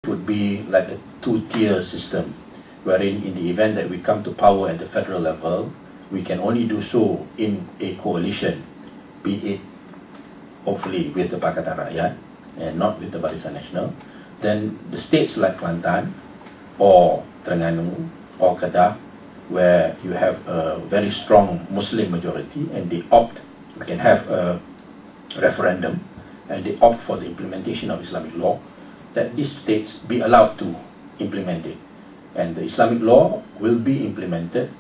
would be like a two-tier system, wherein in the event that we come to power at the federal level, we can only do so in a coalition, be it hopefully with the Pakatan Rakyat and not with the Barisan Nasional. Then the states like Kelantan or Terengganu or Kedah, where you have a very strong Muslim majority and they opt, you can have a referendum and they opt for the implementation of Islamic law, that these states be allowed to implement it. And the Islamic law will be implemented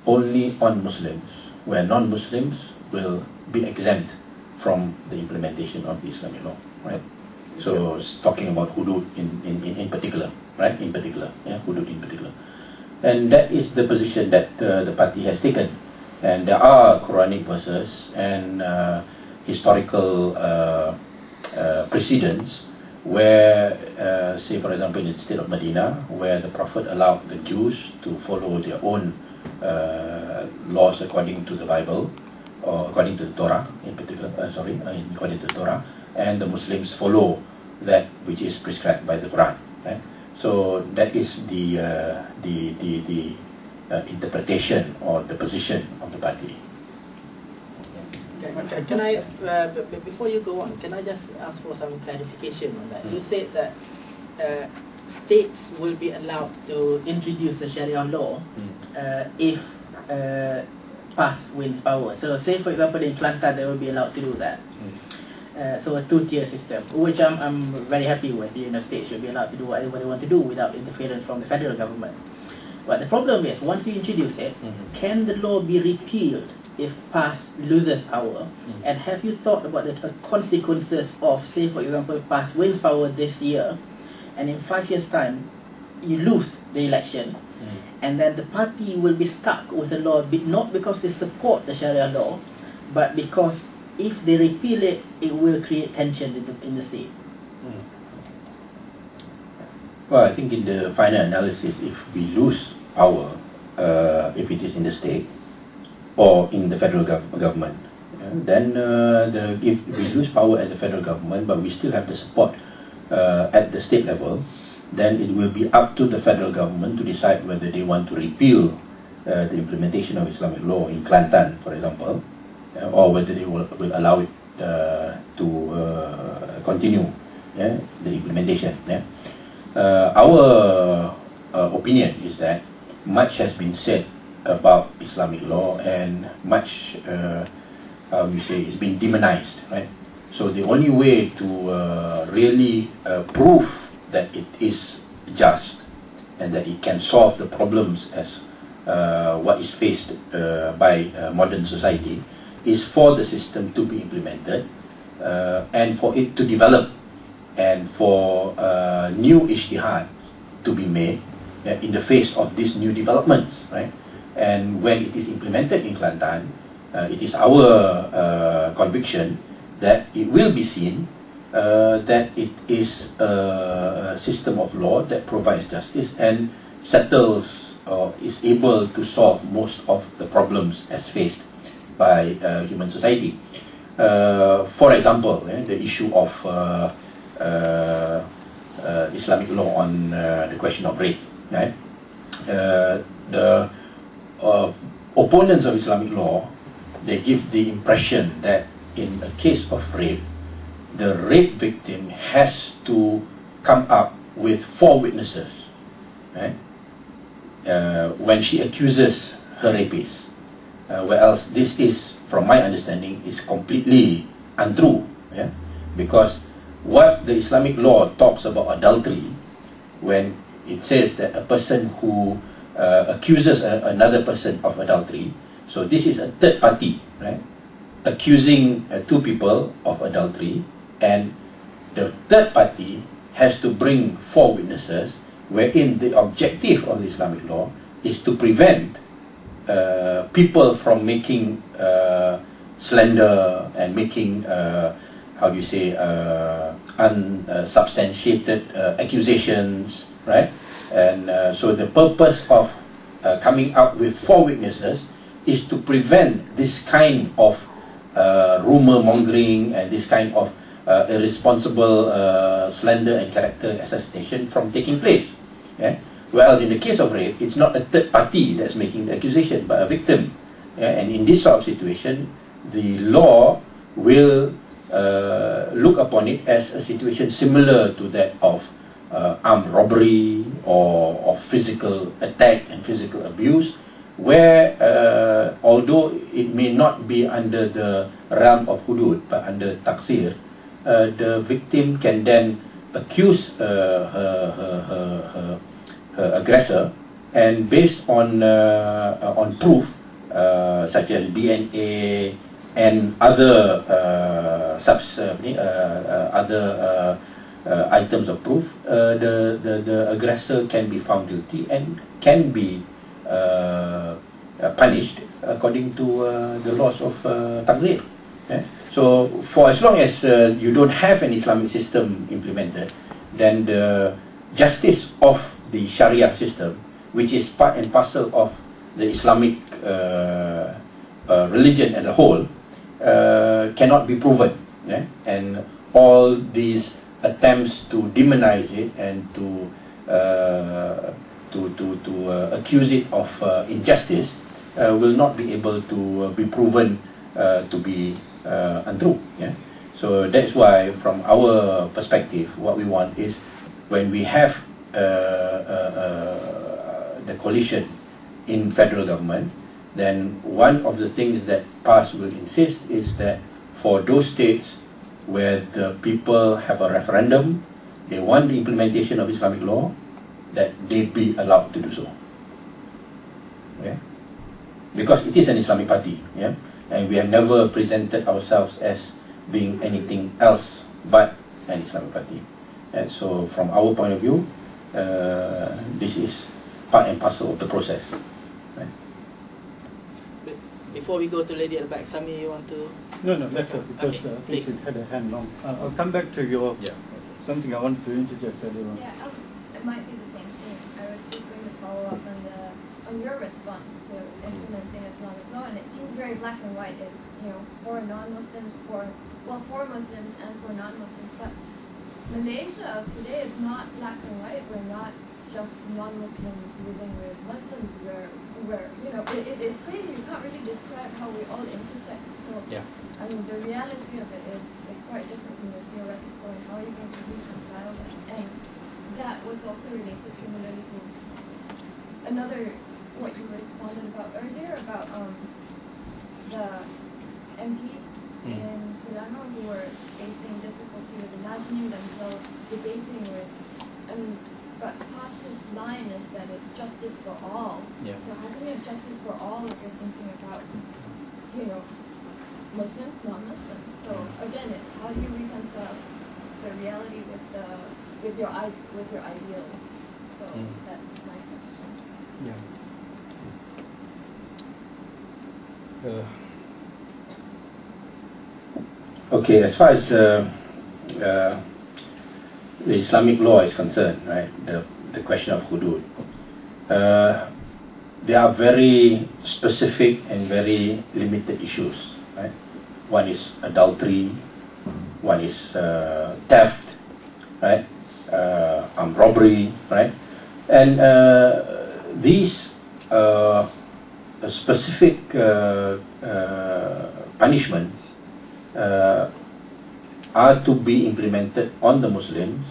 only on Muslims, where non-Muslims will be exempt from the implementation of the Islamic law, right? So it's talking about hudud in particular, right? In particular, yeah, hudud in particular. And that is the position that the party has taken. And there are Quranic verses and historical precedents where, say for example in the state of Medina, where the Prophet allowed the Jews to follow their own laws according to the Bible, or according to the Torah in particular, according to the Torah, and the Muslims follow that which is prescribed by the Quran. Right? So that is the interpretation or the position of the party. Okay. Can I, before you go on, can I just ask for some clarification on that? You said that states will be allowed to introduce a Sharia law if PAS wins power. So say for example in Kelantan they will be allowed to do that. So a two-tier system, which I'm very happy with. States should be allowed to do whatever they want to do without interference from the federal government. But the problem is, once you introduce it, can the law be repealed if PAS loses power? And have you thought about the consequences of, say for example, PAS wins power this year, and in 5 years' time, you lose the election, and then the party will be stuck with the law, not because they support the Sharia law, but because if they repeal it, it will create tension in the state. Well, I think in the final analysis, if we lose power, if it is in the state or in the federal government, then if we lose power at the federal government, but we still have the support at the state level, then it will be up to the federal government to decide whether they want to repeal the implementation of Islamic law in Kelantan, for example, or whether they will allow it to continue the implementation. Our opinion is that much has been said about Islamic law and much, is being demonized, right? So the only way to really prove that it is just and that it can solve the problems as what is faced by modern society is for the system to be implemented and for it to develop and for new ijtihad to be made in the face of these new developments, right? And when it is implemented in Kelantan, it is our conviction that it will be seen that it is a system of law that provides justice and settles or is able to solve most of the problems as faced by human society. For example, the issue of Islamic law on the question of rape, right? The opponents of Islamic law, they give the impression that in a case of rape, the rape victim has to come up with 4 witnesses, right? When she accuses her rapist. Whereas this is, from my understanding, is completely untrue, because what the Islamic law talks about adultery, when it says that a person who accuses another person of adultery, so this is a third party, right, accusing 2 people of adultery, and the third party has to bring 4 witnesses, wherein the objective of the Islamic law is to prevent people from making slander and making unsubstantiated accusations, right? And so the purpose of coming up with 4 witnesses is to prevent this kind of rumor mongering and this kind of irresponsible slander and character assassination from taking place. Yeah? Whereas in the case of rape, it's not a third party that's making the accusation, but a victim. Yeah? And in this sort of situation, the law will look upon it as a situation similar to that of armed robbery or of physical attack and physical abuse, where although it may not be under the realm of hudud but under taksir, the victim can then accuse her aggressor, and based on proof such as DNA and other items of proof, the aggressor can be found guilty and can be punished according to the laws of takzir. Yeah? So for as long as you don't have an Islamic system implemented, then the justice of the Sharia system, which is part and parcel of the Islamic religion as a whole, cannot be proven. Yeah? And all these attempts to demonize it and to accuse it of injustice will not be able to be proven to be untrue. Yeah? So that's why, from our perspective, what we want is, when we have the coalition in federal government, then one of the things that PAS will insist is that for those states where the people have a referendum, they want the implementation of Islamic law, that they be allowed to do so. Okay? Because it is an Islamic party, yeah? And we have never presented ourselves as being anything else but an Islamic party. And so from our point of view, this is part and parcel of the process. Right? Before we go to Lady at the back, Sami, you want to? No, later, because Okay, I think please. it had a hand long. I'll come back to your something I wanted to interject earlier on. Yeah, it might be the same thing. I was just going to follow up on your response to implementing Islamic law, and it seems very black and white. If, for non-Muslims, for Muslims and for non-Muslims, but Malaysia of today is not black and white. We're not just non-Muslims living with Muslims. It's crazy. You can't really describe how we all intersect. So I mean, the reality of it is quite different from the theoretical, and how are you going to reconcile that? And that was also related similarly to what you responded about earlier about the MPs in Selangor who were facing difficulty with imagining themselves debating with, but PAS's line is that it's justice for all. Yeah. So how can you have justice for all if you're thinking about, Muslims, non-Muslims? So again, it's how do you reconcile the reality with your ideals? So that's my question. Yeah. Okay, as far as the Islamic law is concerned, right, the question of hudud, there are very specific and very limited issues, right? One is adultery, one is theft, right? Armed robbery, right? And these specific punishments are to be implemented on the Muslims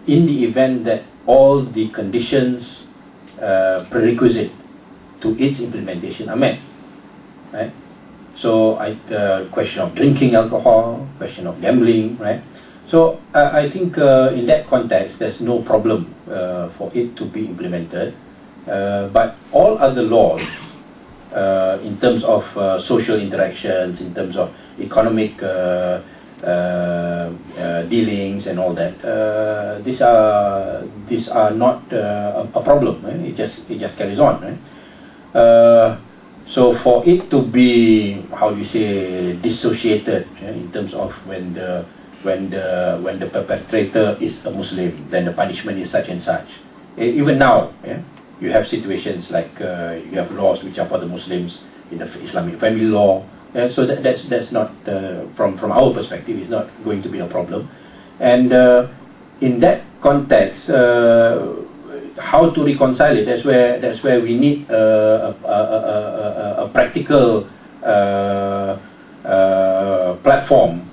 in the event that all the conditions prerequisite to its implementation are met, right? So the question of drinking alcohol, question of gambling, right? So I think in that context there's no problem for it to be implemented, but all other laws in terms of social interactions, in terms of economic dealings and all that, these are not a problem. Right? It just carries on. Right? So for it to be, how do you say, dissociated, in terms of when the perpetrator is a Muslim, then the punishment is such and such. Even now, you have situations like you have laws which are for the Muslims in the Islamic family law, So that's not from our perspective, it's not going to be a problem. And in that context, how to reconcile it? That's where we need a practical platform